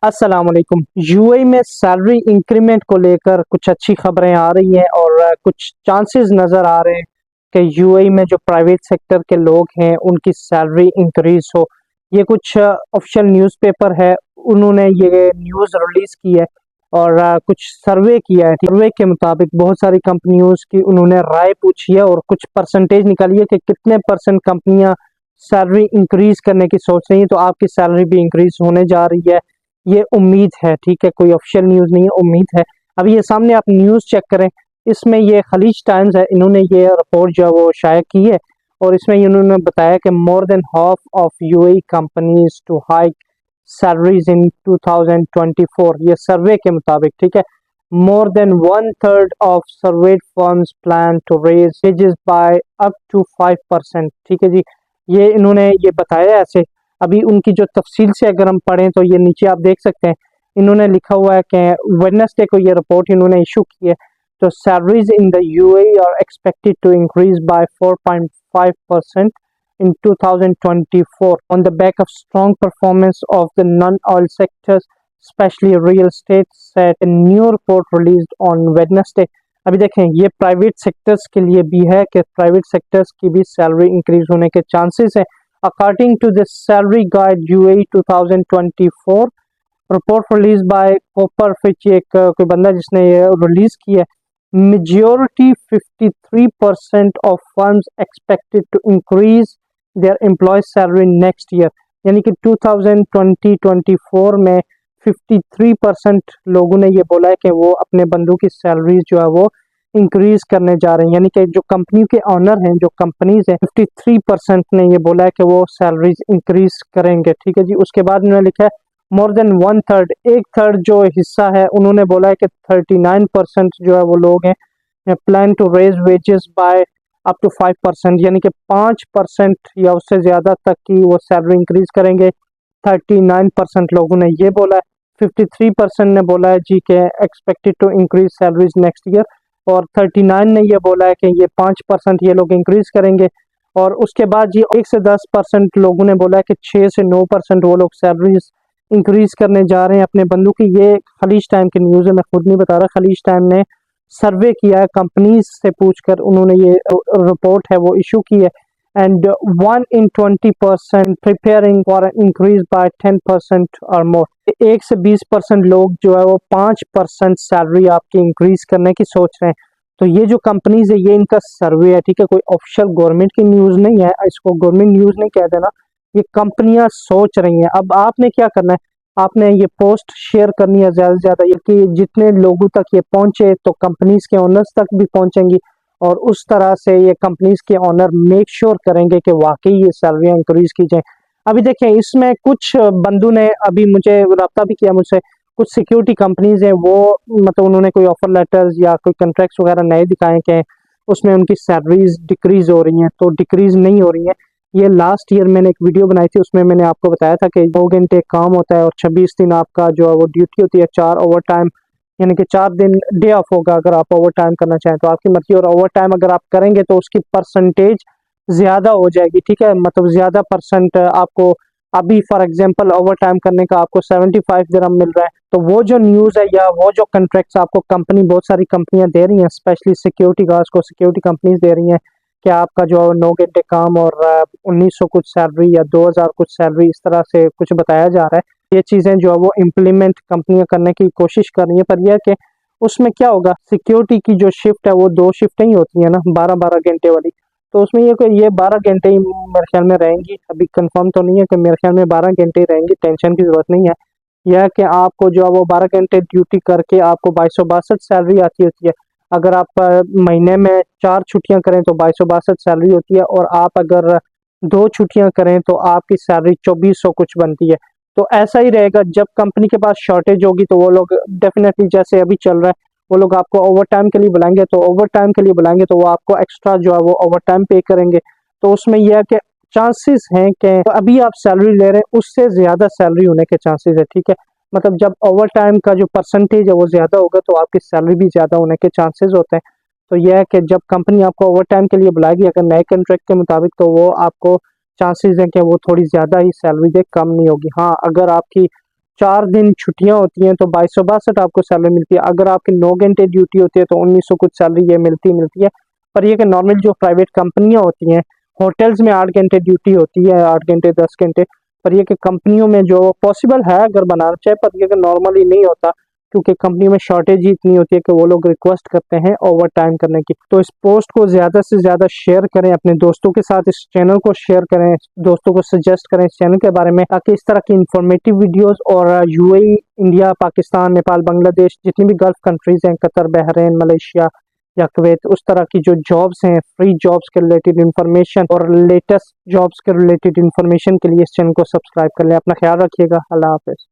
अस्सलाम वालेकुम। यूएई में सैलरी इंक्रीमेंट को लेकर कुछ अच्छी खबरें आ रही हैं और कुछ चांसेस नज़र आ रहे हैं कि यूएई में जो प्राइवेट सेक्टर के लोग हैं उनकी सैलरी इंक्रीज हो। ये कुछ ऑफिशियल न्यूज़पेपर है, उन्होंने ये न्यूज़ रिलीज़ की है और कुछ सर्वे किया है। सर्वे के मुताबिक बहुत सारी कंपनियों की उन्होंने राय पूछी है और कुछ परसेंटेज निकाली है कि कितने परसेंट कंपनियां सैलरी इंक्रीज करने की सोच रही हैं, तो आपकी सैलरी भी इंक्रीज होने जा रही है। ये उम्मीद है, ठीक है, कोई ऑफिशियल न्यूज़ नहीं है, उम्मीद है। अभी ये सामने आप न्यूज़ चेक करें, इसमें ये खलीज टाइम्स है, इन्होंने ये रिपोर्ट जो है वो शाया की है और इसमें इन्होंने बताया कि more than half of UAE companies to hike salaries in 2024, ये सर्वे के मुताबिक, ठीक है। More than one third of surveyed firms plan to raise wages by up to 5%, ठीक है जी। ये इन्होंने ये बताया ऐसे। अभी उनकी जो तफसील से अगर हम पढ़ें तो ये नीचे आप देख सकते हैं, इन्होंने लिखा हुआ है कि वेडनेसडे को ये रिपोर्ट इन्होंने इशू की है। तो salaries in the UAE are expected to increase by 4.5% in 2024 on the back of strong performance of the non-oil sectors, especially real estate, said a new report released on Wednesday. अभी देखें, ये private sectors के लिए भी है कि private sectors की भी सैलरी इंक्रीज होने के चांसेस है। According to the Salary Guide UAE 2024 report released by Copper Fitch, एक कोई बंदा जिसने ये रिलीज की है, majority 53% of firms expected to increase their employees salary next year, यानी कि 2020-24 में 53% लोगों ने ये बोला है कि वो अपने बंदों की सैलरीज जो है वो इंक्रीज करने जा रहे हैं। यानी कि जो कंपनी के ऑनर हैं, जो कंपनीज हैं, 53% ने ये बोला है कि वो सैलरीज इंक्रीज करेंगे, ठीक है जी। उसके बाद उन्होंने लिखा है मोर देन वन थर्ड, एक थर्ड जो हिस्सा है, उन्होंने बोला है कि 39% जो है वो लोग हैं plan to raise wages by up to 5%, यानी कि 5% या उससे ज़्यादा तक की वो सैलरी इंक्रीज करेंगे। 39% लोगों ने ये बोला है। 53% ने बोला है जी के expected to increase salaries next year, और 39 ने ये बोला है कि ये 5% ये लोग इंक्रीज करेंगे। और उसके बाद जी 1 से 10% लोगों ने बोला है कि 6 से 9% वो लोग सैलरीज इंक्रीज करने जा रहे हैं अपने बंदों की। ये खलीज टाइम की न्यूज़ है, मैं खुद नहीं बता रहा, खलीज टाइम ने सर्वे किया है, कंपनीज से पूछकर उन्होंने ये रिपोर्ट है वो इशू की है। And 1 in 20% preparing for increase by 10% और मोर। 1 से 20% लोग जो है वो 5% सैलरी आपकी इंक्रीज करने की सोच रहे हैं। तो ये जो कंपनीज है, ये इनका सर्वे है, ठीक है, कोई ऑफिशियल गवर्नमेंट की न्यूज़ नहीं है, इसको गवर्नमेंट न्यूज़ नहीं कह देना, ये कंपनियां सोच रही हैं। अब आपने क्या करना है, आपने ये पोस्ट शेयर करनी है ज़्यादा से ज़्यादा, कि जितने लोगों तक ये पहुंचे तो कंपनीज के ओनर्स तक भी पहुंचेंगी और उस तरह से ये कंपनीज के ओनर मेक श्योर करेंगे कि वाकई ये सैलरी इंक्रीज की जाए। अभी देखें, इसमें कुछ बंदों ने अभी मुझे रब्ता भी किया मुझसे, कुछ सिक्योरिटी कंपनीज हैं, वो मतलब उन्होंने कोई ऑफर लेटर्स या कोई कंट्रैक्ट्स वगैरह नए दिखाए कि उसमें उनकी सैलरीज डिक्रीज हो रही हैं, तो डिक्रीज नहीं हो रही हैं। ये लास्ट ईयर मैंने एक वीडियो बनाई थी, उसमें मैंने आपको बताया था कि 2 घंटे काम होता है और 26 दिन आपका जो है वो ड्यूटी होती है, 4 ओवर टाइम, यानी कि 4 दिन डे ऑफ होगा अगर आप ओवर टाइम करना चाहें तो आपकी मर्जी। और ओवर टाइम अगर आप करेंगे तो उसकी परसेंटेज ज़्यादा हो जाएगी, ठीक है, मतलब ज़्यादा परसेंट आपको। अभी फॉर एग्जांपल ओवर टाइम करने का आपको 75 दिरहम मिल रहा है, तो वो जो न्यूज़ है या वो जो कॉन्ट्रैक्ट्स आपको कंपनी, बहुत सारी कंपनियां दे रही हैं, स्पेशली सिक्योरिटी गार्ड्स को सिक्योरिटी कंपनीज दे रही हैं कि आपका जो 9 घंटे काम और 1900 कुछ सैलरी या 2000 कुछ सैलरी, इस तरह से कुछ बताया जा रहा है। ये चीज़ें जो है वो इम्प्लीमेंट कंपनियां करने की कोशिश कर रही हैं, पर यह है कि उसमें क्या होगा, सिक्योरिटी की जो शिफ्ट है वो 2 शिफ्टें ही होती है ना, 12-12 घंटे वाली। तो उसमें ये 12 घंटे ही मेरे ख्याल में रहेंगी, अभी कंफर्म तो नहीं है कि मेरे ख्याल में 12 घंटे ही रहेंगी, टेंशन की जरूरत नहीं है। यह कि आपको जो है वो 12 घंटे ड्यूटी करके आपको 2262 सैलरी आती होती है। अगर आप महीने में 4 छुट्टियां करें तो 2262 सैलरी होती है, और आप अगर 2 छुट्टियां करें तो आपकी सैलरी 2400 कुछ बनती है। तो ऐसा ही रहेगा, जब कंपनी के पास शॉर्टेज होगी तो वो लोग डेफिनेटली, जैसे अभी चल रहा है, वो लोग आपको ओवर टाइम के लिए बुलाएंगे, तो ओवर टाइम के लिए बुलाएंगे तो वो आपको एक्स्ट्रा जो है वो ओवर टाइम पे करेंगे। तो उसमें यह है कि चांसेस हैं कि अभी आप सैलरी ले रहे हैं उससे ज़्यादा सैलरी होने के चांसेस है, ठीक है। मतलब जब ओवर टाइम का जो परसेंटेज है वो ज़्यादा होगा तो आपकी सैलरी भी ज़्यादा होने के चांसेस होते हैं। तो यह है कि जब कंपनी आपको ओवर टाइम के लिए बुलाएगी अगर नए कॉन्ट्रैक्ट के मुताबिक, तो वो आपको चांसेस हैं कि वो थोड़ी ज़्यादा ही सैलरी दे, कम नहीं होगी। हाँ, अगर आपकी 4 दिन छुट्टियां होती हैं तो 2262 आपको सैलरी मिलती है। अगर आपकी 9 घंटे ड्यूटी होती है तो 1900 कुछ सैलरी ये मिलती है। पर ये कि नॉर्मल जो प्राइवेट कंपनियां होती हैं, होटल्स में 8 घंटे ड्यूटी होती है, 8 घंटे 10 घंटे। पर ये कि कंपनियों में जो पॉसिबल है अगर बनाना चाहे, पर ये कि नॉर्मली नहीं होता, क्योंकि कंपनी में शॉर्टेज ही इतनी होती है कि वो लोग रिक्वेस्ट करते हैं ओवर टाइम करने की। तो इस पोस्ट को ज़्यादा से ज़्यादा शेयर करें, अपने दोस्तों के साथ इस चैनल को शेयर करें, दोस्तों को सजेस्ट करें इस चैनल के बारे में, ताकि इस तरह की इंफॉर्मेटिव वीडियोस और यूएई, इंडिया, पाकिस्तान, नेपाल, बांग्लादेश, जितनी भी गल्फ कंट्रीज हैं, कतर, बहरीन, मलेशिया या कुवैत, उस तरह की जो जॉब्स हैं, फ्री जॉब्स के रिलेटेड इंफॉर्मेशन और लेटेस्ट जॉब्स के रिलेटेड इंफॉर्मेशन के लिए इस चैनल को सब्सक्राइब कर लें। अपना ख्याल रखिएगा। अल्लाह हाफिज़।